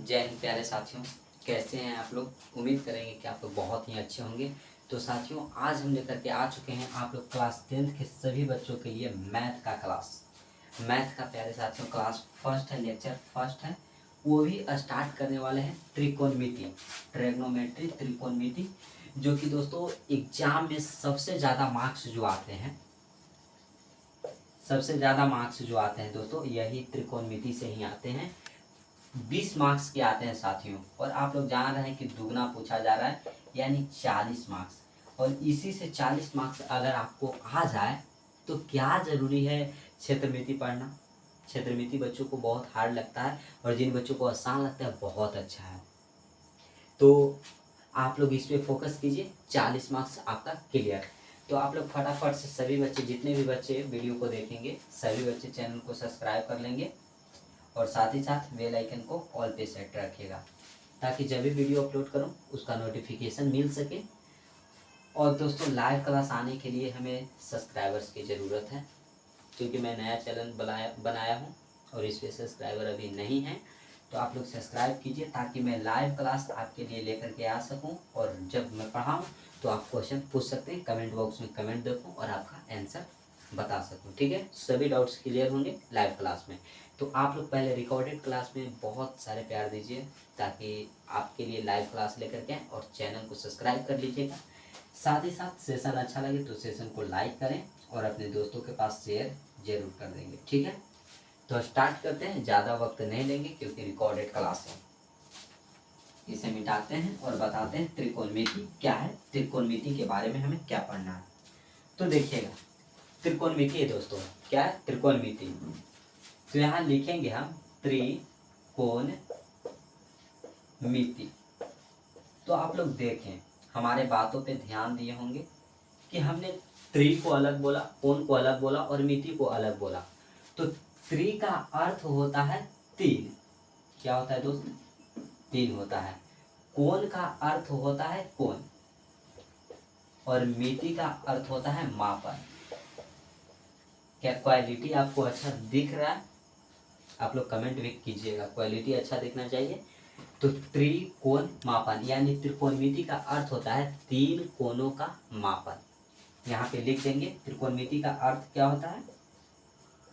जय हिंद प्यारे साथियों, कैसे हैं आप लोग। उम्मीद करेंगे कि आप लोग बहुत ही अच्छे होंगे। तो साथियों, आज हम लेकर के आ चुके हैं आप लोग क्लास 10th के सभी बच्चों के लिए मैथ का क्लास। मैथ का प्यारे साथियों क्लास फर्स्ट है, लेक्चर फर्स्ट है। वो भी स्टार्ट करने वाले हैं त्रिकोणमिति, ट्रिग्नोमेट्री, त्रिकोणमिति, जो कि दोस्तों एग्जाम में सबसे ज़्यादा मार्क्स जो आते हैं, सबसे ज़्यादा मार्क्स जो आते हैं दोस्तों यही त्रिकोणमिति से ही आते हैं। 20 मार्क्स के आते हैं साथियों, और आप लोग जान रहे हैं कि दुगना पूछा जा रहा है, यानी 40 मार्क्स। और इसी से 40 मार्क्स अगर आपको आ जाए तो क्या ज़रूरी है क्षेत्रमिति पढ़ना। क्षेत्रमिति बच्चों को बहुत हार्ड लगता है, और जिन बच्चों को आसान लगता है बहुत अच्छा है। तो आप लोग इस पर फोकस कीजिए, 40 मार्क्स आपका क्लियर। तो आप लोग फटाफट से सभी बच्चे, जितने भी बच्चे वीडियो को देखेंगे, सभी बच्चे चैनल को सब्सक्राइब कर लेंगे, और साथ ही साथ बेल आइकन को ऑल पे सेट रखिएगा, ताकि जब भी वीडियो अपलोड करूं उसका नोटिफिकेशन मिल सके। और दोस्तों, लाइव क्लास आने के लिए हमें सब्सक्राइबर्स की ज़रूरत है, क्योंकि मैं नया चैनल बनाया हूं और इस पर सब्सक्राइबर अभी नहीं है। तो आप लोग सब्सक्राइब कीजिए, ताकि मैं लाइव क्लास आपके लिए लेकर के आ सकूं, और जब मैं पढ़ाऊँ तो आप क्वेश्चन पूछ सकते हैं, कमेंट बॉक्स में कमेंट देखूँ और आपका आंसर बता सकूं। ठीक है, सभी डाउट्स क्लियर होंगे लाइव क्लास में। तो आप लोग पहले रिकॉर्डेड क्लास में बहुत सारे प्यार दीजिए, ताकि आपके लिए लाइव क्लास लेकर के आएँ, और चैनल को सब्सक्राइब कर लीजिएगा। साथ ही साथ सेशन अच्छा लगे तो सेशन को लाइक करें, और अपने दोस्तों के पास शेयर जरूर कर देंगे। ठीक है, तो स्टार्ट करते हैं, ज़्यादा वक्त नहीं लेंगे क्योंकि रिकॉर्डेड क्लास है। इसे मिटाते हैं और बताते हैं त्रिकोणमिति क्या है, त्रिकोणमिति के बारे में हमें क्या पढ़ना है। तो देखिएगा, त्रिकोणमिति है दोस्तों, क्या है त्रिकोणमिति। तो यहाँ लिखेंगे हम त्रिकोणमिति। तो आप लोग देखें, हमारे बातों पे ध्यान दिए होंगे कि हमने त्रि को अलग बोला, कोण को अलग बोला, और मिति को अलग बोला। तो त्रि का अर्थ होता है तीन। क्या होता है दोस्त? तीन होता है। कोण का अर्थ होता है कोण, और मिति का अर्थ होता है मापन। क्या क्वालिटी आपको अच्छा दिख रहा है? आप लोग कमेंट भी कीजिएगा, क्वालिटी अच्छा दिखना चाहिए। तो त्रिकोण मापन यानी त्रिकोणमिति का अर्थ होता है तीन कोणों का मापन। यहाँ पे लिख देंगे, त्रिकोणमिति का अर्थ क्या होता है?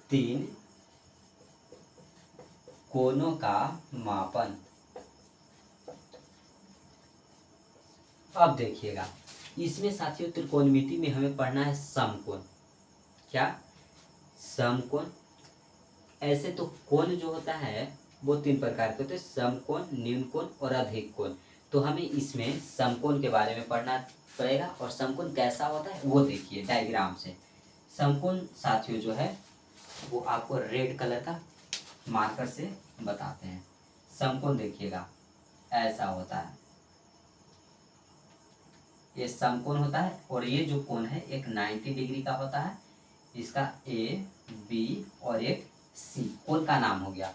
तीन कोणों का मापन। अब देखिएगा, इसमें साथियों त्रिकोणमिति में हमें पढ़ना है समकोण। क्या? समकोण। ऐसे तो कोण जो होता है वो तीन प्रकार के होते हैं, समकोण, न्यून कोण और अधिक कोण। तो हमें इसमें समकोण के बारे में पढ़ना पड़ेगा, और समकोण कैसा होता है वो देखिए डायग्राम से। समकोण साथियों जो है वो आपको रेड कलर का मार्कर से बताते हैं। समकोण देखिएगा ऐसा होता है, ये समकोण होता है। और ये जो कोण है एक 90 डिग्री का होता है, इसका ए, बी और एक सी कोण का नाम हो गया।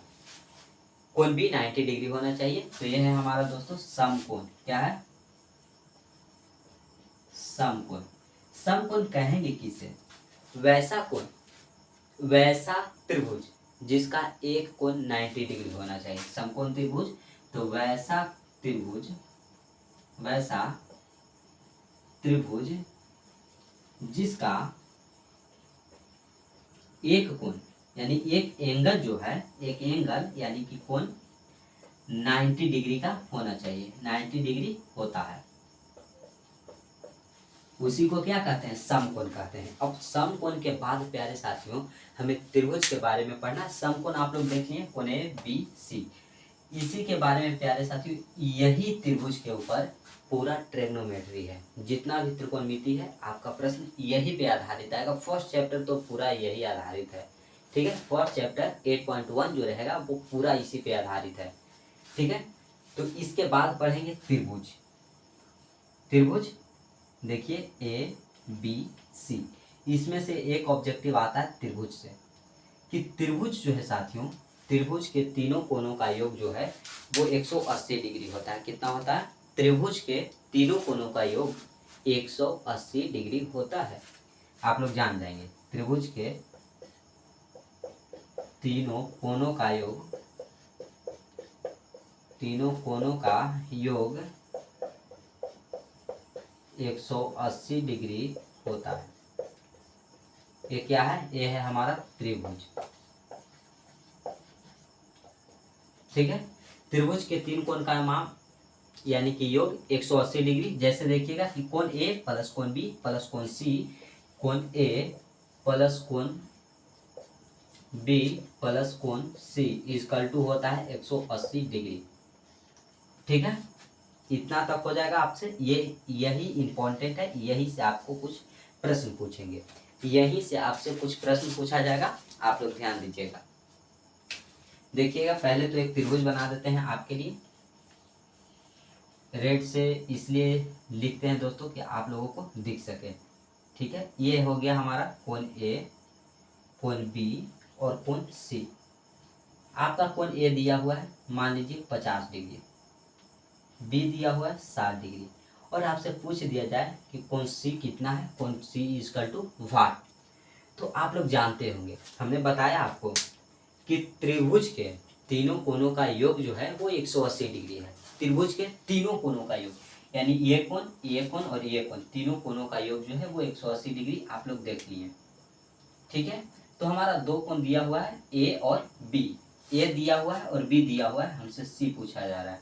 कोण भी 90 डिग्री होना चाहिए। तो ये है हमारा दोस्तों समकोण। क्या है? समकोण। समकोण कहेंगे किसे? वैसा कोण, वैसा त्रिभुज जिसका एक कोण 90 डिग्री होना चाहिए, समकोण त्रिभुज। तो वैसा त्रिभुज, वैसा त्रिभुज जिसका एक कोण यानी एक एंगल जो है, एक एंगल यानी कि कोण 90 डिग्री का होना चाहिए, 90 डिग्री होता है, उसी को क्या कहते हैं? समकोण कहते हैं। अब समकोण के बाद प्यारे साथियों हमें त्रिभुज के बारे में पढ़ना। समकोण आप लोग देख लिए, कोण ए बी सी, इसी के बारे में प्यारे साथियों, यही त्रिभुज के ऊपर पूरा ट्रिग्नोमेट्री है। जितना भी त्रिकोणमिति है आपका प्रश्न यही पे आधारित आएगा। फर्स्ट चैप्टर तो पूरा यही आधारित है। ठीक है, फर्स्ट चैप्टर 8.1 जो रहेगा वो पूरा इसी पे आधारित है। ठीक है, तो इसके बाद पढ़ेंगे त्रिभुज। त्रिभुज देखिए ए बी सी, इसमें से एक ऑब्जेक्टिव आता है त्रिभुज से, कि त्रिभुज जो है साथियों, त्रिभुज के तीनों कोणों का योग जो है वो 180 डिग्री होता है। कितना होता है? त्रिभुज के तीनों कोणों का योग 180 डिग्री होता है। आप लोग जान जाएंगे, त्रिभुज के तीनों कोणों का योग तीनों कोनों का योग 180 डिग्री होता है। ये क्या है? ये है हमारा त्रिभुज। ठीक है, त्रिभुज के तीन कोण का माप यानी कि योग 180 डिग्री। जैसे देखिएगा कि कोण ए प्लस कोण बी प्लस कोण सी, कोण ए प्लस कोण बी प्लस कोण सी इक्वल टू होता है 180 डिग्री। ठीक है, इतना तक हो जाएगा आपसे। यही इंपॉर्टेंट है, यही से आपको कुछ प्रश्न पूछेंगे, यही से आपसे कुछ प्रश्न पूछा जाएगा, आप लोग ध्यान दीजिएगा। देखिएगा, पहले तो एक त्रिभुज बना देते हैं आपके लिए। रेड से इसलिए लिखते हैं दोस्तों कि आप लोगों को दिख सके। ठीक है, ये हो गया हमारा कोण ए, कोण बी और कोण सी। आपका कोण ए दिया हुआ है मान लीजिए 50 डिग्री, बी दिया हुआ है 60 डिग्री, और आपसे पूछ दिया जाए कि कोण सी कितना है, कोण सी इक्वल टू वाट। तो आप लोग जानते होंगे, हमने बताया आपको कि त्रिभुज के तीनों कोनों का योग जो है वो 180 डिग्री है। त्रिभुज के तीनों कोनों का योग यानी ये कोण और ये कोण, तीनों कोनों का योग जो है वो 180 डिग्री आप लोग देख लिए। ठीक है, तो हमारा दो कोण दिया हुआ है ए और बी, ए दिया हुआ है और बी दिया हुआ है, हमसे सी पूछा जा रहा है।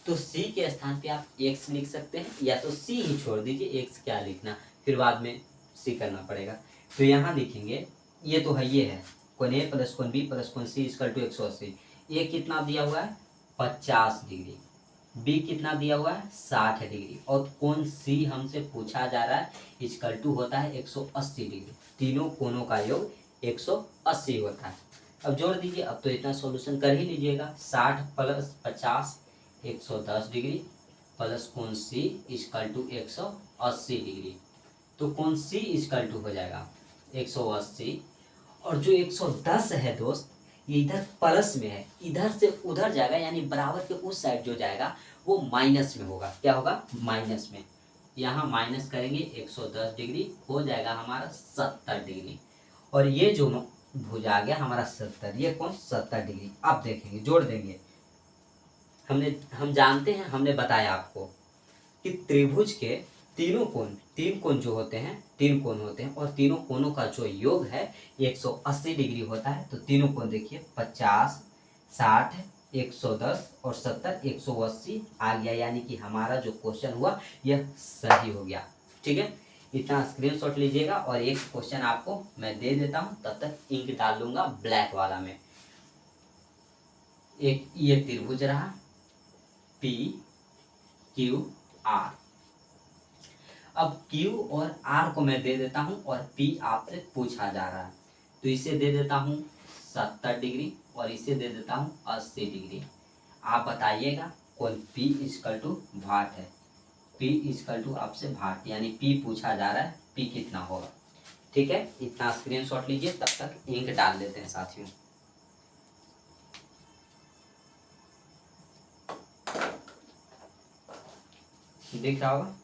तो सी के स्थान पे आप एक्स लिख सकते हैं, या तो सी ही छोड़ दीजिए, एक्स क्या लिखना, फिर बाद में सी करना पड़ेगा। तो यहाँ लिखेंगे, ये तो है, ये है कोण ए प्लस कोण बी प्लस कोण सी इक्वल टू 180। ए कितना दिया हुआ है 50 डिग्री, बी कितना दिया हुआ है 60 डिग्री, और कोण सी हमसे पूछा जा रहा है इक्वल टू होता है 180 डिग्री। तीनों कोनों का योग 180 होता है। अब जोड़ दीजिए, अब तो इतना सॉल्यूशन कर ही लीजिएगा। 60 प्लस 50 110 डिग्री प्लस कोण सी इक्वल टू 180 डिग्री। तो कोण सी इक्वल टू हो जाएगा 180, और जो 110 है दोस्त ये इधर प्लस में है, इधर से उधर जाएगा, यानी बराबर के उस साइड जो जाएगा वो माइनस में होगा। क्या होगा? माइनस में। यहाँ माइनस करेंगे 110 डिग्री, हो जाएगा हमारा 70 डिग्री, और ये जो भुज आ गया हमारा 70, ये कौन 70 डिग्री। अब देखेंगे, जोड़ देंगे। हम जानते हैं, हमने बताया आपको कि त्रिभुज के तीनों कोण, तीन कोण जो होते हैं, तीन कोण होते हैं, और तीनों कोणों का जो योग है 180 डिग्री होता है। तो तीनों कोण देखिए 50, 60, 110 और 70, 180 आ गया, यानी कि हमारा जो क्वेश्चन हुआ यह सही हो गया। ठीक है, इतना स्क्रीनशॉट लीजिएगा, और एक क्वेश्चन आपको मैं दे देता हूं, तब तक इंक डाल दूंगा ब्लैक वाला में। एक ये त्रिभुज रहा पी क्यू आर। अब Q और R को मैं दे देता हूं, और P आपसे पूछा जा रहा है, तो इसे दे देता हूं 70 डिग्री और इसे दे देता हूं 80 डिग्री। आप बताइएगा कौन P इक्वल टू वाट है। P इक्वल टू आपसे वाट, यानी P पूछा जा रहा है, P कितना होगा। ठीक है, इतना स्क्रीनशॉट लीजिए, तब तक इंक डाल देते हैं साथियों। दिख रहा होगा?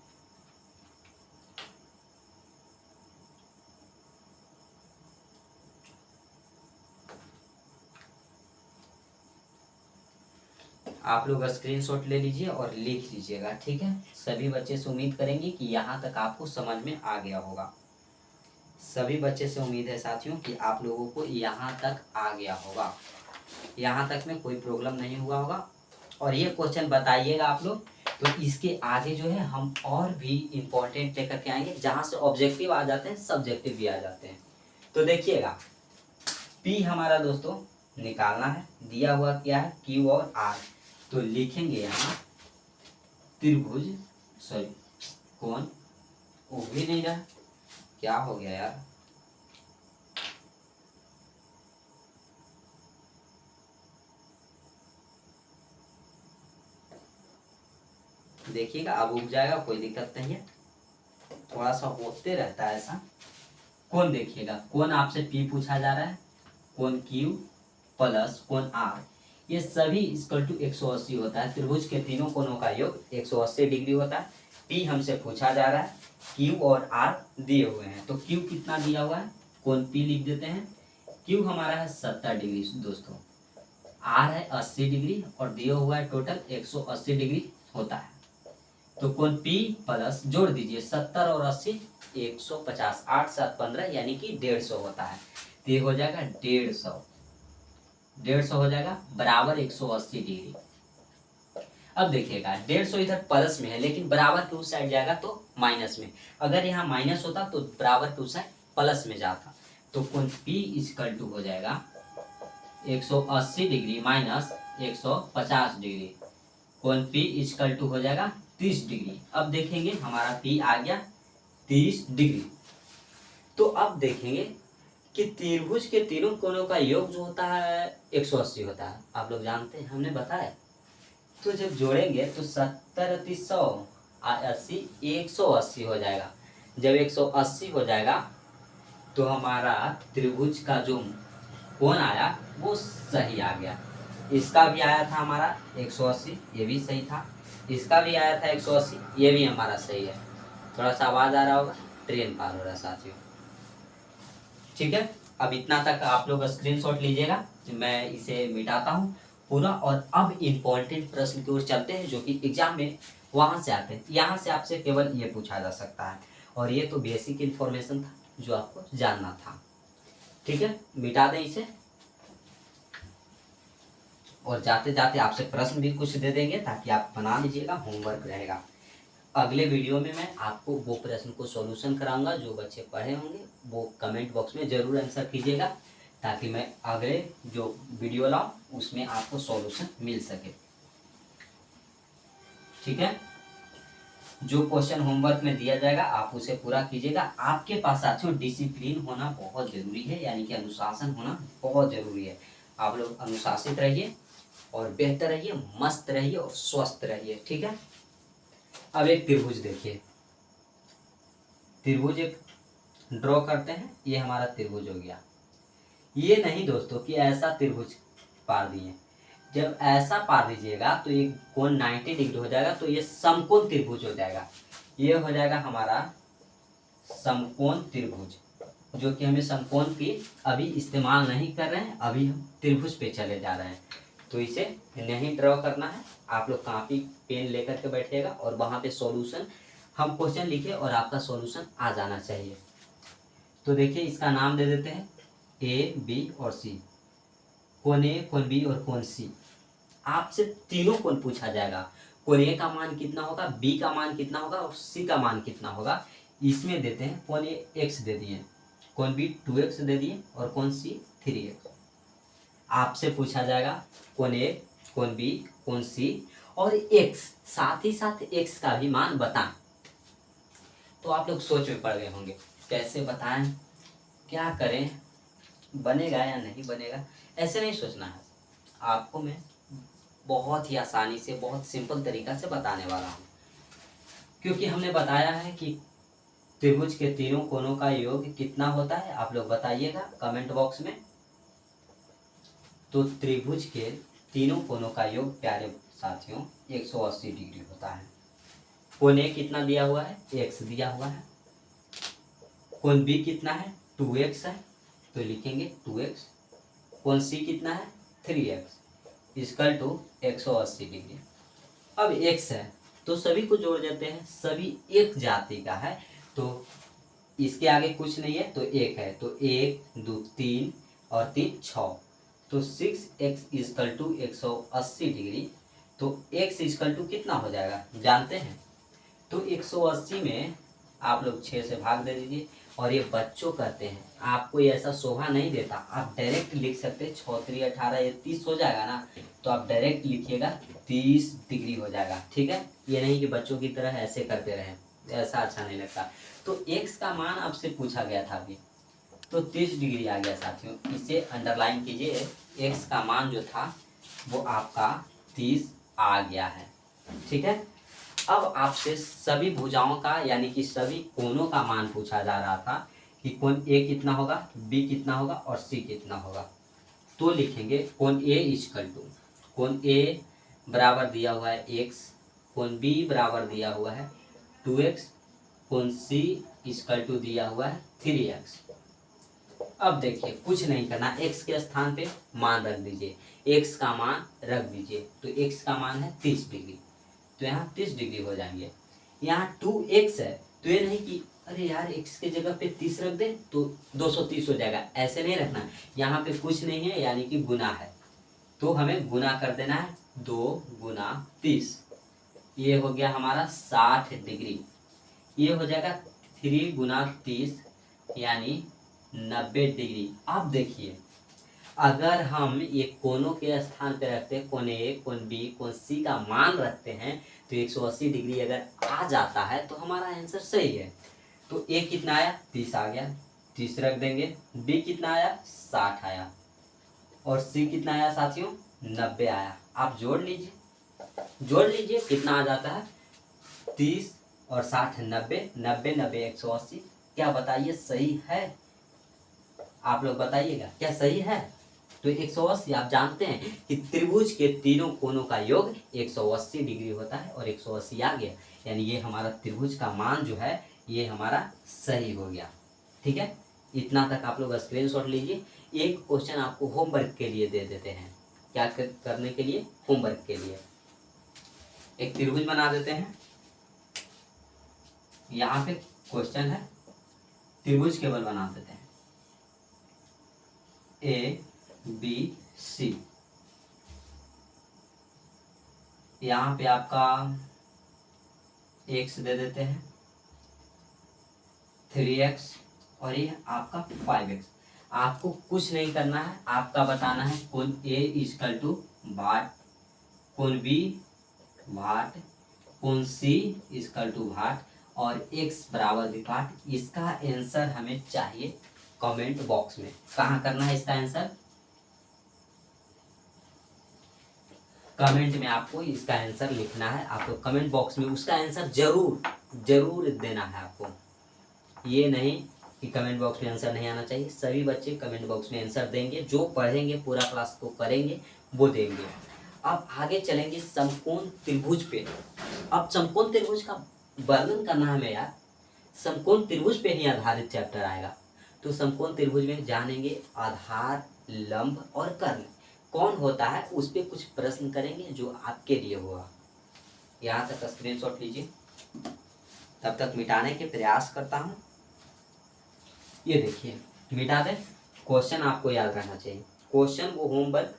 आप लोग स्क्रीनशॉट ले लीजिए और लिख लीजिएगा। ठीक है, सभी बच्चे से उम्मीद करेंगे कि यहाँ तक आपको समझ में आ गया होगा। सभी बच्चे से उम्मीद है साथियों कि आप लोगों को यहाँ तक आ गया होगा, यहाँ तक में कोई प्रॉब्लम नहीं हुआ होगा। और ये क्वेश्चन बताइएगा आप लोग, तो इसके आगे जो है हम और भी इम्पोर्टेंट लेकर के आएंगे, जहाँ से ऑब्जेक्टिव आ जाते हैं, सब्जेक्टिव भी आ जाते हैं। तो देखिएगा, P हमारा दोस्तों निकालना है, दिया हुआ क्या है Q और R। तो लिखेंगे यहाँ त्रिभुज, सॉरी कौन वो भी नहीं रहा, क्या हो गया यार। देखिएगा अब उग जाएगा, कोई दिक्कत नहीं है, थोड़ा सा होते रहता है ऐसा। कौन देखिएगा, कौन आपसे P पूछा जा रहा है, कौन Q प्लस कौन R, ये सभी इक्वल टू 180 होता है। त्रिभुज के तीनों कोणों का योग 180 डिग्री होता है। P हमसे पूछा जा रहा है, Q और R दिए हुए हैं। तो Q कितना दिया हुआ है, कौन P लिख देते हैं। Q हमारा है 70 डिग्री दोस्तों, आर है 80 डिग्री और दिया हुआ है टोटल 180 डिग्री होता है। तो कोण P प्लस जोड़ दीजिए 70 और 80 150, 8 7 15 यानी कि 150 होता है। तो ये हो जाएगा 150 हो जाएगा बराबर 180 डिग्री। अब देखिएगा 150 इधर प्लस में है लेकिन बराबर के उस साइड जाएगा तो माइनस में। अगर यहाँ माइनस होता तो बराबर के उस साइड प्लस में जाता। तो कोण P इक्वल टू हो जाएगा 180 डिग्री माइनस 150 डिग्री। कोण P इक्वल टू हो जाएगा 30 डिग्री। अब देखेंगे हमारा P आ गया 30 डिग्री। तो अब देखेंगे कि त्रिभुज के तीनों कोणों का योग जो होता है 180 होता है। आप लोग जानते हैं, हमने बताया। तो जब जोड़ेंगे तो 70 30 100 80 180 हो जाएगा। जब 180 हो जाएगा तो हमारा त्रिभुज का जो कोण आया वो सही आ गया। इसका भी आया था हमारा 180, ये भी सही था। इसका भी आया था 180, ये भी हमारा सही है। थोड़ा सा आवाज आ रहा होगा, ट्रेन पार हो रहा है साथियों। ठीक है, अब इतना तक आप लोग स्क्रीनशॉट लीजिएगा, मैं इसे मिटाता हूँ पूरा। और अब इम्पोर्टेंट प्रश्न की ओर चलते हैं जो कि एग्जाम में वहां से आते हैं। यहाँ से आपसे केवल ये पूछा जा सकता है और ये तो बेसिक इन्फॉर्मेशन था जो आपको जानना था। ठीक है, मिटा दें इसे और जाते जाते आपसे प्रश्न भी कुछ दे देंगे ताकि आप बना लीजिएगा, होमवर्क रहेगा। अगले वीडियो में मैं आपको वो प्रश्न को सॉल्यूशन कराऊंगा। जो बच्चे पढ़े होंगे वो कमेंट बॉक्स में ज़रूर आंसर कीजिएगा ताकि मैं अगले जो वीडियो लाऊं उसमें आपको सॉल्यूशन मिल सके। ठीक है, जो क्वेश्चन होमवर्क में दिया जाएगा आप उसे पूरा कीजिएगा। आपके पास साथियों डिसिप्लिन होना बहुत ज़रूरी है, यानी कि अनुशासन होना बहुत ज़रूरी है। आप लोग अनुशासित रहिए और बेहतर रहिए, मस्त रहिए और स्वस्थ रहिए। ठीक है, अब एक त्रिभुज देखिए, त्रिभुज एक ड्रॉ करते हैं। ये हमारा त्रिभुज हो गया। ये नहीं दोस्तों कि ऐसा त्रिभुज पार दिए। जब ऐसा पार दीजिएगा तो ये कोण 90 डिग्री हो जाएगा, तो ये समकोण त्रिभुज हो जाएगा। ये हो जाएगा हमारा समकोण त्रिभुज, जो कि हमें समकोण की अभी इस्तेमाल नहीं कर रहे हैं, अभी हम त्रिभुज पे चले जा रहे हैं। तो इसे नहीं ड्रॉ करना है। आप लोग कॉपी पेन लेकर के बैठिएगा और वहाँ पे सॉल्यूशन हम क्वेश्चन लिखे और आपका सॉल्यूशन आ जाना चाहिए। तो देखिए इसका नाम दे देते हैं ए बी और सी। कोण ए, कोण बी और कोण सी। आपसे तीनों कोण पूछा जाएगा। कोण ए का मान कितना होगा, बी का मान कितना होगा और सी का मान कितना होगा। इसमें देते हैं कोण ए x दे दिए, कोण बी 2x दे दिए और कोण सी 3x। आपसे पूछा जाएगा कोण ए, कोण बी, कोण सी और x, साथ ही साथ x का भी मान बताएं। तो आप लोग सोच में पड़ गए होंगे कैसे बताएं, क्या करें, बनेगा या नहीं बनेगा। ऐसे नहीं सोचना है, आपको मैं बहुत ही आसानी से, बहुत सिंपल तरीका से बताने वाला हूँ। क्योंकि हमने बताया है कि त्रिभुज के तीनों कोणों का योग कितना होता है। आप लोग बताइएगा कमेंट बॉक्स में। तो त्रिभुज के तीनों कोणों का योग प्यारे साथियों 180 डिग्री होता है। कोण ए कितना दिया हुआ है, x दिया हुआ है। कोण बी कितना है, 2x है, तो लिखेंगे 2x। कोण सी कितना है, 3x इक्वल टू 180 डिग्री। अब x है तो सभी को जोड़ देते हैं, सभी एक जाति का है तो इसके आगे कुछ नहीं है तो एक है, तो 1 2 3 और 3 6, तो 6x इक्वल टू 180 डिग्री। तो x इक्वल टू कितना हो जाएगा जानते हैं। तो 180 में आप लोग 6 से भाग दे दीजिए। और ये बच्चों करते हैं, आपको ये ऐसा शोभा नहीं देता, आप डायरेक्ट लिख सकते हैं 6 3 18, ये 30 हो जाएगा ना, तो आप डायरेक्ट लिखिएगा 30 डिग्री हो जाएगा। ठीक है, ये नहीं कि बच्चों की तरह ऐसे करते रहें, ऐसा अच्छा नहीं लगता। तो x का मान आपसे पूछा गया था अभी, तो 30 डिग्री आ गया साथियों। इसे अंडरलाइन कीजिए, x का मान जो था वो आपका 30 आ गया है। ठीक है, अब आपसे सभी भुजाओं का यानी कि सभी कोणों का मान पूछा जा रहा था कि कोण ए कितना होगा, बी कितना होगा और सी कितना होगा। तो लिखेंगे कोण ए इक्वल टू, कोण ए बराबर दिया हुआ है x, कोण बी बराबर दिया हुआ है 2x, कोण सी इक्वल टू दिया हुआ है 3x। अब देखिए कुछ नहीं करना, x के स्थान पे मान रख दीजिए, x का मान रख दीजिए। तो x का मान है 30 डिग्री, तो यहाँ 30 डिग्री हो जाएंगे। यहाँ 2x है, तो ये नहीं कि अरे यार x के जगह पे 30 रख दे तो 230 हो जाएगा, ऐसे नहीं रखना। यहाँ पे कुछ नहीं है यानी कि गुना है, तो हमें गुना कर देना है, 2 गुना 30, ये हो गया हमारा 60 डिग्री। ये हो जाएगा 3 गुना 30 यानी 90 डिग्री। अब देखिए अगर हम ये कोनों के स्थान पे रखते हैं, कोण ए, कोण बी, कोण सी का मान रखते हैं, तो 180 डिग्री अगर आ जाता है तो हमारा आंसर सही है। तो ए कितना आया, 30 आ गया, 30 रख देंगे। बी कितना आया, 60 आया, और सी कितना आया साथियों, 90 आया। आप जोड़ लीजिए, जोड़ लीजिए कितना आ जाता है, 30 और 60 90, 90 90 180। क्या बताइए सही है? आप लोग बताइएगा क्या सही है? तो 180 आप जानते हैं कि त्रिभुज के तीनों कोनों का योग 180 डिग्री होता है, और 180 आ गया, यानी ये हमारा त्रिभुज का मान जो है ये हमारा सही हो गया। ठीक है, इतना तक आप लोग स्क्रीनशॉट लीजिए। एक क्वेश्चन आपको होमवर्क के लिए दे देते हैं, क्या करने के लिए, होमवर्क के लिए। एक त्रिभुज बना देते हैं, यहाँ पे क्वेश्चन है, त्रिभुज केवल बना देते हैं, ए बी सी। यहाँ पे आपका x दे देते हैं 3x, और ये आपका 5x। आपको कुछ नहीं करना है, आपका बताना है कोण A इक्वल टू भाट, कोण B भाट, कोण C इक्वल टू भाट, और x बराबर भी भाट। इसका आंसर हमें चाहिए कमेंट बॉक्स में। कहाँ करना है इसका आंसर, कमेंट में आपको इसका आंसर लिखना है। आपको कमेंट बॉक्स में उसका आंसर जरूर जरूर देना है आपको। ये नहीं कि कमेंट बॉक्स में आंसर नहीं आना चाहिए, सभी बच्चे कमेंट बॉक्स में आंसर देंगे, जो पढ़ेंगे पूरा क्लास को करेंगे वो देंगे। अब आगे चलेंगे समकोण त्रिभुज पे। अब समकोण त्रिभुज का वर्णन करना है हमें यार, समकोण त्रिभुज पे ही आधारित चैप्टर आएगा। तो समकोण त्रिभुज में जानेंगे आधार, लंब और कर्ण कौन होता है, उस पर कुछ प्रश्न करेंगे जो आपके लिए होगा। यहाँ तक स्क्रीनशॉट लीजिए, तब तक मिटाने के प्रयास करता हूँ। ये देखिए मिटा दें। क्वेश्चन आपको याद रहना चाहिए, क्वेश्चन वो होमवर्क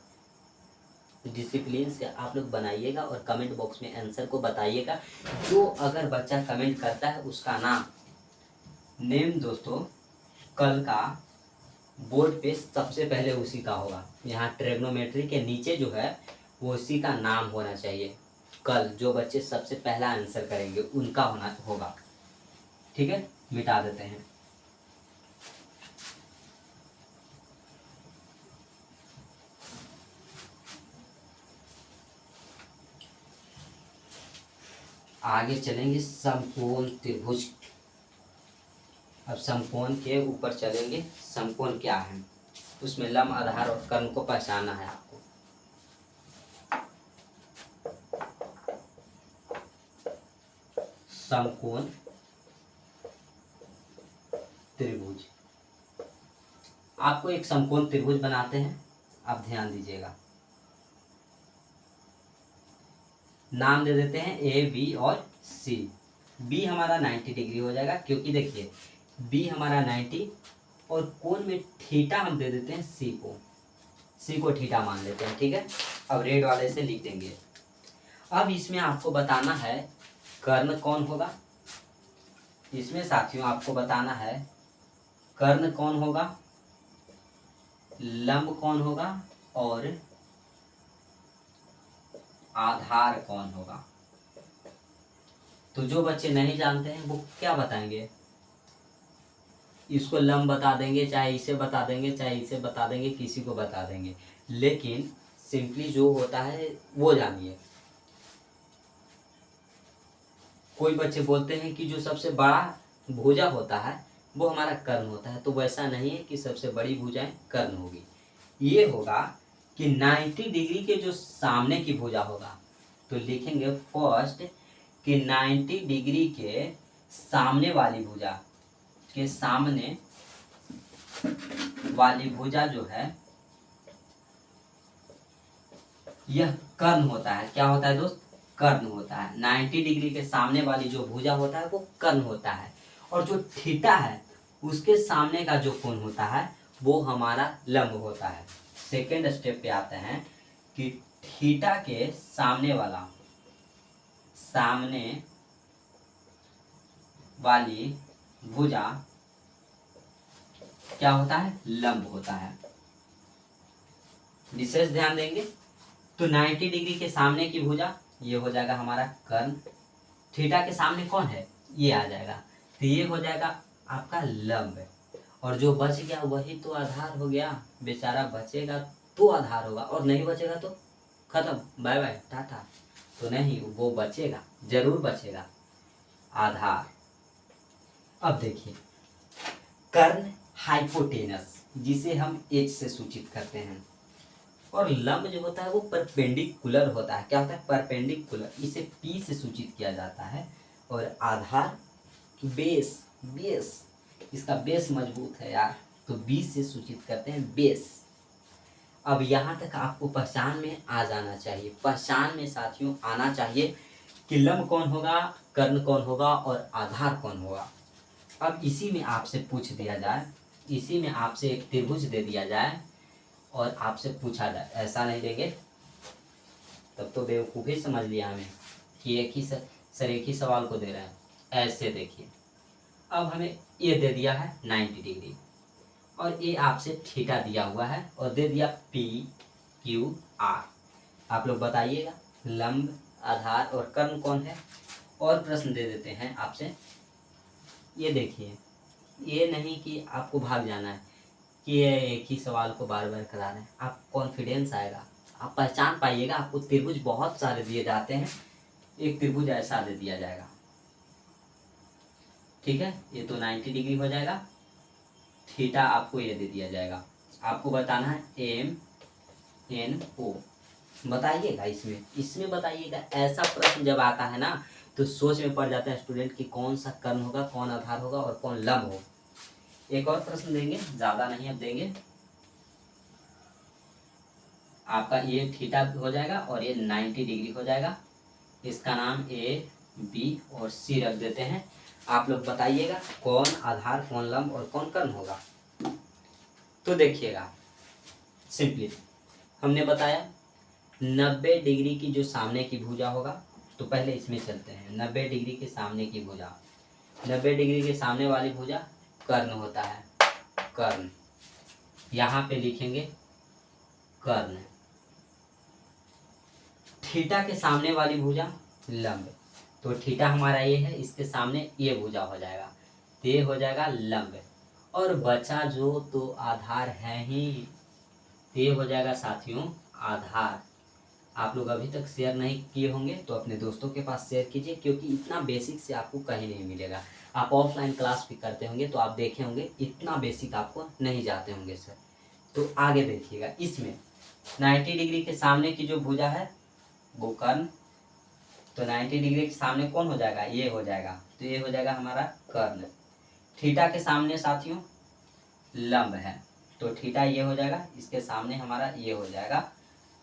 डिसिप्लिन से आप लोग बनाइएगा और कमेंट बॉक्स में आंसर को बताइएगा। जो अगर बच्चा कमेंट करता है उसका नेम दोस्तों कल का बोर्ड पे सबसे पहले उसी का होगा। यहाँ ट्रिग्नोमेट्री के नीचे जो है वो उसी का नाम होना चाहिए। कल जो बच्चे सबसे पहला आंसर करेंगे उनका होगा। ठीक है, मिटा देते हैं। आगे चलेंगे समकोण त्रिभुज। अब समकोण के ऊपर चलेंगे। समकोण क्या है, उसमें लंब, आधार और कर्ण को पहचानना है आपको। समकोण त्रिभुज, आपको एक समकोण त्रिभुज बनाते हैं, आप ध्यान दीजिएगा। नाम दे देते हैं ए, बी और सी। बी हमारा 90 डिग्री हो जाएगा, क्योंकि देखिए बी हमारा 90 और कोण में थीटा हम दे देते हैं सी को थीटा मान लेते हैं। ठीक है, अब रेड वाले से लिख देंगे। अब इसमें आपको बताना है कर्ण कौन होगा। इसमें साथियों आपको बताना है कर्ण कौन होगा, लंब कौन होगा और आधार कौन होगा। तो जो बच्चे नहीं जानते हैं वो क्या बताएंगे, इसको लंब बता देंगे, चाहे इसे बता देंगे, चाहे इसे बता देंगे, किसी को बता देंगे, लेकिन सिंपली जो होता है वो जानिए। कोई बच्चे बोलते हैं कि जो सबसे बड़ा भुजा होता है वो हमारा कर्ण होता है, तो वैसा नहीं है कि सबसे बड़ी भुजाएं कर्ण होगी। ये होगा कि 90 डिग्री के जो सामने की भुजा होगा, तो लिखेंगे फर्स्ट कि 90 डिग्री के सामने वाली भुजा के सामने वाली भुजा जो है यह कर्ण होता है। क्या होता है दोस्त? कर्ण होता है। 90 डिग्री के सामने वाली जो भुजा होता है वो कर्ण होता है। और जो थीटा है उसके सामने का जो कोण होता है वो हमारा लंब होता है। सेकेंड स्टेप पे आते हैं कि थीटा के सामने वाली भुजा क्या होता है? लंब होता है। विशेष ध्यान देंगे तो 90 डिग्री के सामने की भुजा ये हो जाएगा हमारा कर्ण। थीटा के सामने कौन है? ये आ जाएगा, तो ये हो जाएगा आपका लंब। और जो बच गया वही तो आधार हो गया। बेचारा बचेगा तो आधार होगा, और नहीं बचेगा तो खत्म, बाय बाय टाटा। तो नहीं, वो बचेगा, जरूर बचेगा, आधार। अब देखिए, कर्ण हाइपोटेनस जिसे हम एच से सूचित करते हैं, और लंब जो होता है वो परपेंडिकुलर होता है। क्या होता है? परपेंडिकुलर। इसे पी से सूचित किया जाता है। और आधार बेस, इसका बेस मजबूत है यार, तो बी से सूचित करते हैं बेस। अब यहाँ तक आपको पहचान में आ जाना चाहिए, पहचान में साथियों आना चाहिए कि लंब कौन होगा, कर्ण कौन होगा और आधार कौन होगा। अब इसी में आपसे पूछ दिया जाए, इसी में आपसे एक त्रिभुज दे दिया जाए और आपसे पूछा जाए, ऐसा नहीं देंगे तब तो बेवकूफ़ी समझ लिया हमें कि एक ही सवाल को दे रहे हैं। ऐसे देखिए, अब हमें ये दे दिया है 90 डिग्री और ये आपसे थीटा दिया हुआ है और दे दिया पी क्यू आर। आप लोग बताइएगा लंब, आधार और कर्ण कौन है। और प्रश्न दे देते हैं आपसे। ये देखिए, ये नहीं कि आपको भाग जाना है कि ये एक ही सवाल को बार बार करा रहे हैं। आप कॉन्फिडेंस आएगा, आप पहचान पाइएगा। आपको त्रिभुज बहुत सारे दिए जाते हैं, एक त्रिभुज ऐसा दे दिया जाएगा, ठीक है। ये तो 90 डिग्री हो जाएगा। थीटा आपको ये दे दिया जाएगा। आपको बताना है एम एन ओ। बताइएगा इसमें बताइएगा। ऐसा प्रश्न जब आता है ना तो सोच में पड़ जाता है स्टूडेंट कि कौन सा कर्ण होगा, कौन आधार होगा और कौन लंब हो। एक और प्रश्न देंगे, ज़्यादा नहीं अब देंगे। आपका ये थीटा हो जाएगा और ये 90 डिग्री हो जाएगा। इसका नाम ए बी और सी रख देते हैं। आप लोग बताइएगा कौन आधार, कौन लंब और कौन कर्ण होगा। तो देखिएगा, सिंपली हमने बताया 90 डिग्री की जो सामने की भुजा होगा, तो पहले इसमें चलते हैं। 90 डिग्री के सामने की भुजा, 90 डिग्री के सामने वाली भुजा कर्ण होता है, कर्ण। यहाँ पे लिखेंगे कर्ण। थीटा के सामने वाली भुजा लंब, तो थीटा हमारा ये है, इसके सामने ये भुजा हो जाएगा, तो ये हो जाएगा लंब। और बचा जो तो आधार है ही, तो ये हो जाएगा साथियों आधार। आप लोग अभी तक शेयर नहीं किए होंगे तो अपने दोस्तों के पास शेयर कीजिए, क्योंकि इतना बेसिक से आपको कहीं नहीं मिलेगा। आप ऑफलाइन क्लास भी करते होंगे तो आप देखे होंगे, इतना बेसिक आपको नहीं जाते होंगे सर। तो आगे देखिएगा, इसमें 90 डिग्री के सामने की जो भुजा है वो कर्ण, तो 90 डिग्री के सामने कौन हो जाएगा? ये हो जाएगा, तो ये हो जाएगा हमारा कर्ण। थीटा के सामने साथियों लंब है, तो थीटा ये हो जाएगा, इसके सामने हमारा ये हो जाएगा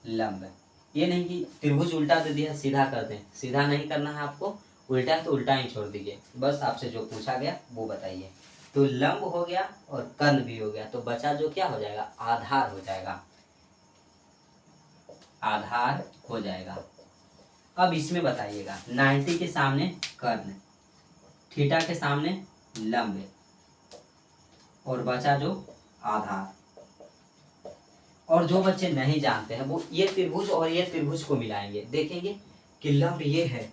लंब। ये नहीं कि त्रिभुज उल्टा दे दिया सीधा कर दें, सीधा नहीं करना है आपको, उल्टा है तो उल्टा ही छोड़ दीजिए। बस आपसे जो पूछा गया वो बताइए। तो लंब हो गया और कर्ण भी हो गया, तो बचा जो क्या हो जाएगा? आधार हो जाएगा, आधार हो जाएगा। अब इसमें बताइएगा 90 के सामने कर्ण, थीटा के सामने लंब और बचा जो आधार। और जो बच्चे नहीं जानते हैं वो ये त्रिभुज और ये त्रिभुज को मिलाएंगे, देखेंगे कि लंब ये है,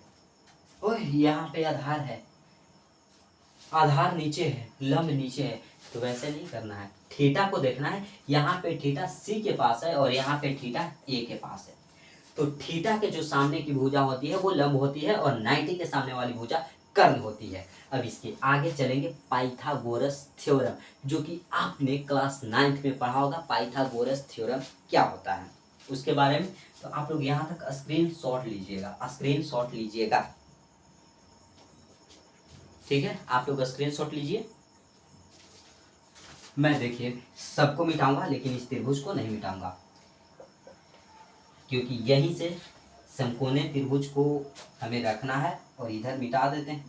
ओह यहाँ पे आधार है, आधार नीचे है, लंब नीचे है। तो वैसे नहीं करना है, थीटा को देखना है। यहाँ पे थीटा सी के पास है और यहाँ पे थीटा ए के पास है, तो थीटा के जो सामने की भुजा होती है वो लंब होती है और 90 के सामने वाली भुजा कर्ण होती है। अब इसके आगे चलेंगे पाइथागोरस थ्योरम, जो कि आपने क्लास 9th में पढ़ा होगा। पाइथागोरस थ्योरम क्या होता है उसके बारे में, तो आप लोग यहाँ तक स्क्रीनशॉट लीजिएगा, स्क्रीनशॉट लीजिएगा, ठीक है। आप लोग स्क्रीनशॉट लीजिए। मैं देखिए सबको मिटाऊंगा लेकिन इस त्रिभुज को नहीं मिटाऊंगा, क्योंकि यहीं से समकोणीय त्रिभुज को हमें रखना है और इधर मिटा देते हैं।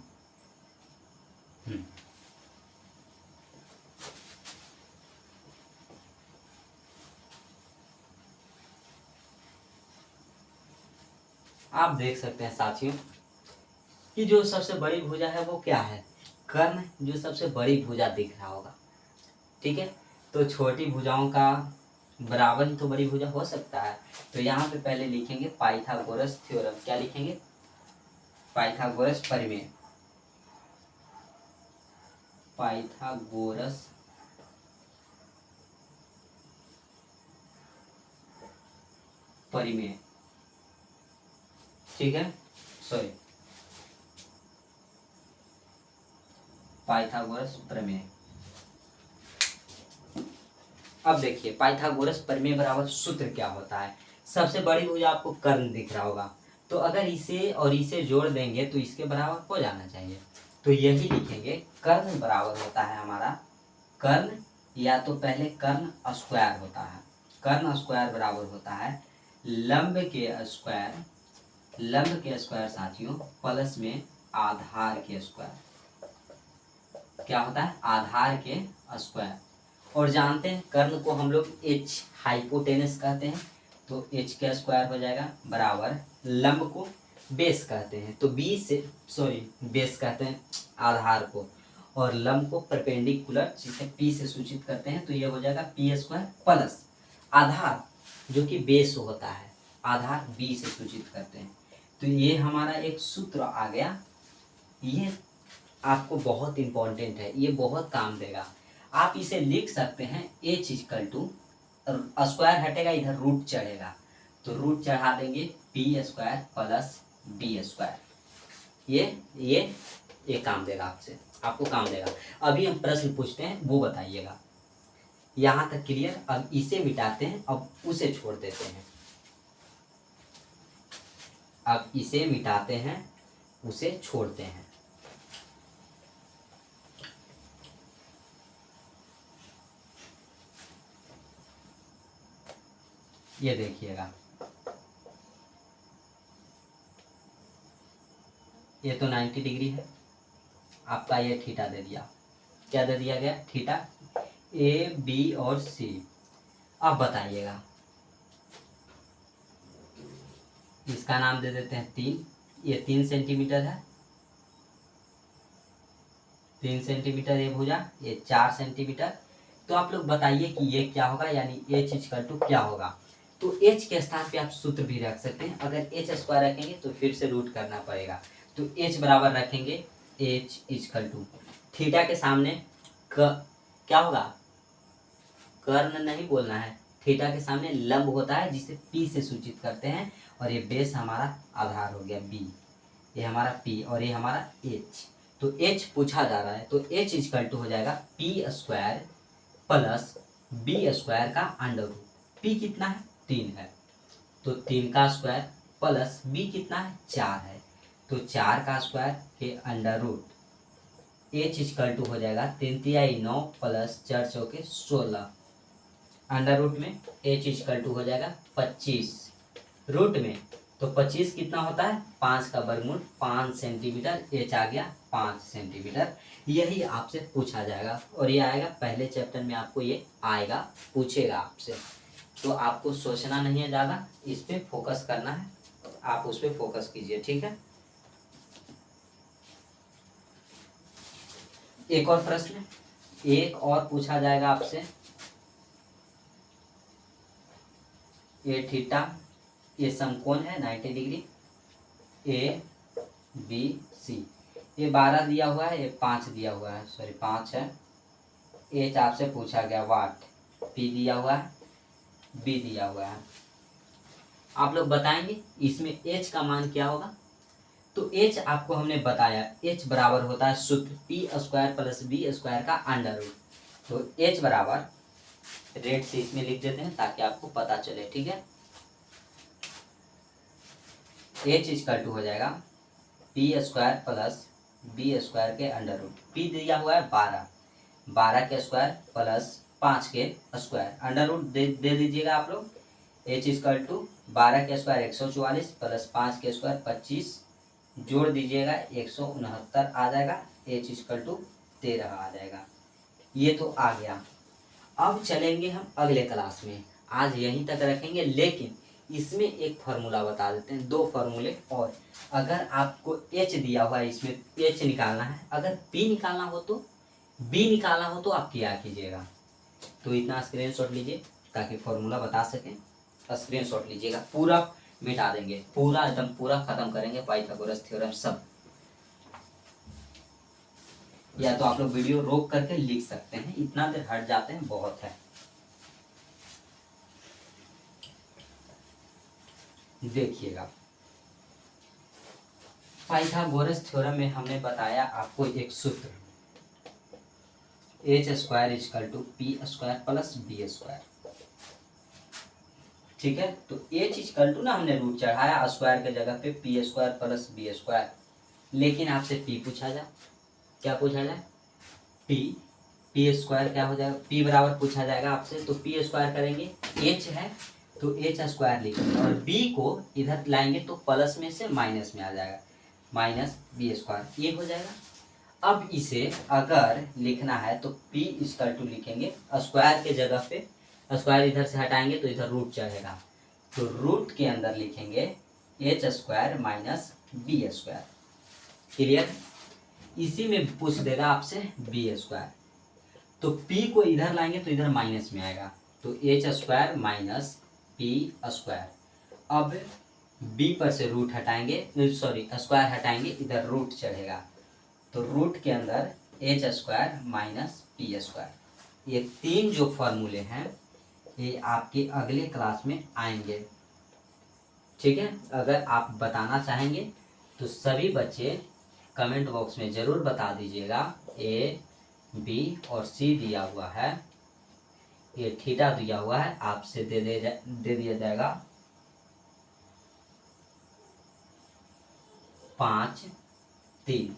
आप देख सकते हैं साथियों कि जो सबसे बड़ी भुजा है वो क्या है, कर्ण, जो सबसे बड़ी भुजा दिख रहा होगा। ठीक है, तो छोटी भुजाओं का बराबर ही तो बड़ी भुजा हो सकता है। तो यहाँ पे पहले लिखेंगे पाइथागोरस थ्योरम। क्या लिखेंगे? पाइथागोरस परिमेय। पाइथागोरस परिमेय। ठीक है, सॉरी, पाइथागोरस प्रमेय। अब देखिए पाइथागोरस प्रमेय बराबर सूत्र क्या होता है। सबसे बड़ी भुजा आपको कर्ण दिख रहा होगा, तो अगर इसे और इसे जोड़ देंगे तो इसके बराबर हो जाना चाहिए। तो यही लिखेंगे, कर्ण बराबर होता है हमारा, कर्ण या तो पहले कर्ण स्क्वायर होता है, कर्ण स्क्वायर बराबर होता है लंब के स्क्वायर, लंब के स्क्वायर साथियों, प्लस में आधार के स्क्वायर। क्या होता है? आधार के स्क्वायर। और जानते हैं कर्ण को हम लोग एच हाइपोटेनस कहते हैं, तो एच का स्क्वायर हो जाएगा बराबर, लंब को बेस कहते हैं तो बी से, सॉरी बेस कहते हैं आधार को, और लंब को परपेंडिकुलर जिसे पी से सूचित करते हैं, तो ये हो जाएगा पी स्क्वायर प्लस आधार जो कि बेस होता है, आधार बी से सूचित करते हैं। तो ये हमारा एक सूत्र आ गया। ये आपको बहुत इंपॉर्टेंट है, ये बहुत काम देगा। आप इसे लिख सकते हैं एच इक्वल टू, स्क्वायर हटेगा इधर रूट चढ़ेगा, तो रूट चढ़ा देंगे P square plus B square. ये काम देगा, आपसे आपको काम देगा। अभी हम प्रश्न पूछते हैं, वो बताइएगा। यहाँ तक क्लियर? अब इसे मिटाते हैं, अब उसे छोड़ देते हैं। अब इसे मिटाते हैं, उसे छोड़ते हैं। ये देखिएगा, ये तो 90 डिग्री है, आपका ये थीटा दे दिया। क्या दे दिया गया? थीटा। ए बी और सी। अब बताइएगा, इसका नाम दे देते हैं 3। ये 3 सेंटीमीटर है, 3 सेंटीमीटर ये भुजा, ये 4 सेंटीमीटर। तो आप लोग बताइए कि ये क्या होगा, यानी एच इक्वल टू क्या होगा। तो एच के स्थान पे आप सूत्र भी रख सकते हैं। अगर एच स्क्वायर रखेंगे तो फिर से रूट करना पड़ेगा, तो एच बराबर रखेंगे एच इक्वल टू थीटा के सामने क्या होगा? कर्ण नहीं बोलना है, थीटा के सामने लंब होता है जिसे पी से सूचित करते हैं, और ये बेस हमारा आधार हो गया बी, ये हमारा पी और ये हमारा एच। तो एच पूछा जा रहा है, तो एच इक्वल टू हो जाएगा P square plus B square का अंडर रूट। पी कितना है? 3 है, तो 3 का स्क्वायर प्लस बी कितना है? 4 है, तो 4 का स्क्वायर के under root. H equal to हो जाएगा 3 तिहाई 9 प्लस 4 चौके 16, अंडर रूट में एच इक्वल टू हो जाएगा 25, रूट में तो 25 कितना होता है? 5 का वर्गमूल 5 सेंटीमीटर, एच आ गया 5 सेंटीमीटर। यही आपसे पूछा जाएगा, और ये आएगा पहले चैप्टर में, आपको ये आएगा, पूछेगा आपसे। तो आपको सोचना नहीं है ज़्यादा, इस पे फोकस करना है, आप उस पर फोकस कीजिए। ठीक है, एक और प्रश्न, एक और पूछा जाएगा आपसे। ये थीटा, ये समकोण है 90 डिग्री, ए बी सी। ये 12 दिया हुआ है, ये 5 दिया हुआ है, सॉरी 5 है। एच आपसे पूछा गया वाट, पी दिया हुआ है, बी दिया हुआ है। आप लोग बताएंगे इसमें एच का मान क्या होगा। तो एच आपको हमने बताया, एच बराबर होता है सूत्र P square plus B square का अंडर रूट। तो एच बराबर, रेड से इसमें लिख देते हैं ताकि आपको पता चले। ठीक है, एच इक्वल टू हो जाएगा P square plus B square के अंडर रूट। पी दिया हुआ है 12, 12 के स्क्वायर प्लस 5 के स्क्वायर, अंडर रूट दे दीजिएगा आप लोग। एच इक्वल टू 12 के स्क्वायर 144 प्लस 5 के स्क्वायर 25, जोड़ दीजिएगा 169 आ जाएगा। एच इक्वल टू 13 आ जाएगा। ये तो आ गया। अब चलेंगे हम अगले क्लास में, आज यहीं तक रखेंगे, लेकिन इसमें एक फार्मूला बता देते हैं, 2 फार्मूले। और अगर आपको एच दिया हुआ है, इसमें एच निकालना है, अगर बी निकालना हो तो आप क्या कीजिएगा। तो इतना स्क्रीनशॉट लीजिए ताकि फार्मूला बता सकें। स्क्रीनशॉट लीजिएगा, पूरा मिटा देंगे, पूरा एकदम पूरा खत्म करेंगे पाइथागोरस थ्योरम सब। या तो आप लोग वीडियो रोक करके लिख सकते हैं, इतना देर हट जाते हैं बहुत है। देखिएगा, पाइथागोरस थ्योरम में हमने बताया आपको एक सूत्र, H square equal to P square plus B square. ठीक है, तो एच इक्वल टू ना हमने रूट चढ़ाया स्क्वायर के जगह पे P square plus B square, लेकिन आपसे पी पूछा जाए, क्या पूछा जाए, पी स्क्वायर क्या हो जाएगा, पी बराबर पूछा जाएगा आपसे, तो पी स्क्वायर करेंगे, एच है तो एच स्क्वायर लिखेंगे, और बी को इधर लाएंगे तो प्लस में से माइनस में आ जाएगा, माइनस बी स्क्वायर, ये हो जाएगा। अब इसे अगर लिखना है तो पी इक्वल टू लिखेंगे, स्क्वायर के जगह पे स्क्वायर इधर से हटाएंगे तो इधर रूट चढ़ेगा, तो रूट के अंदर लिखेंगे H square minus B square. Clear, इसी में पूछ देगा आपसे बी स्क्वायर, तो पी को इधर लाएंगे तो इधर माइनस में आएगा, तो H square minus P square. अब बी पर से रूट हटाएंगे, सॉरी स्क्वायर हटाएंगे, इधर रूट चढ़ेगा, तो रूट के अंदर H square minus P square. ये 3 जो फॉर्मूले हैं ये आपके अगले क्लास में आएंगे। ठीक है, अगर आप बताना चाहेंगे तो सभी बच्चे कमेंट बॉक्स में ज़रूर बता दीजिएगा। ए बी और सी दिया हुआ है, ये थीटा दिया हुआ है, आपसे दे दिया जाएगा 5 3।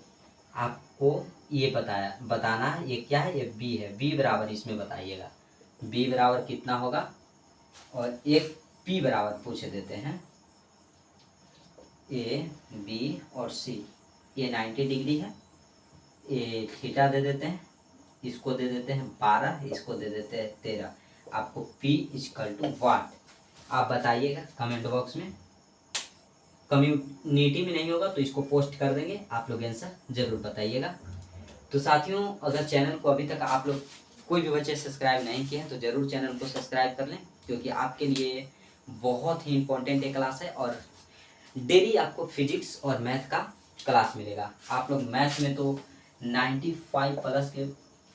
आपको ये बताना है ये क्या है, ये बी है, बी बराबर इसमें बताइएगा, बी बराबर कितना होगा, और एक पी बराबर पूछ देते हैं, ए बी और सी, ये 90 डिग्री है, ये थीटा दे देते हैं, इसको दे देते हैं 12, इसको दे देते हैं 13, आपको पी इक्वल टू वाट आप बताइएगा कमेंट बॉक्स में। कम्युनिटी में नहीं होगा तो इसको पोस्ट कर देंगे, आप लोग आंसर जरूर बताइएगा। तो साथियों, अगर चैनल को अभी तक आप लोग कोई भी बच्चे सब्सक्राइब नहीं किए हैं तो ज़रूर चैनल को सब्सक्राइब कर लें, क्योंकि आपके लिए बहुत ही इम्पोर्टेंट एक क्लास है, और डेली आपको फिजिक्स और मैथ का क्लास मिलेगा। आप लोग मैथ में तो 95 प्लस के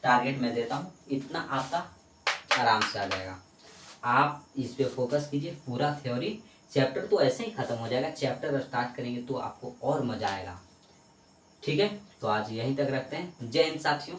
टारगेट मैं देता हूँ, इतना आपका आराम से आ जाएगा। आप इस पे फोकस कीजिए, पूरा थ्योरी चैप्टर तो ऐसे ही ख़त्म हो जाएगा, चैप्टर स्टार्ट करेंगे तो आपको और मज़ा आएगा। ठीक है, तो आज यहीं तक रखते हैं। जय हिंद साथियों।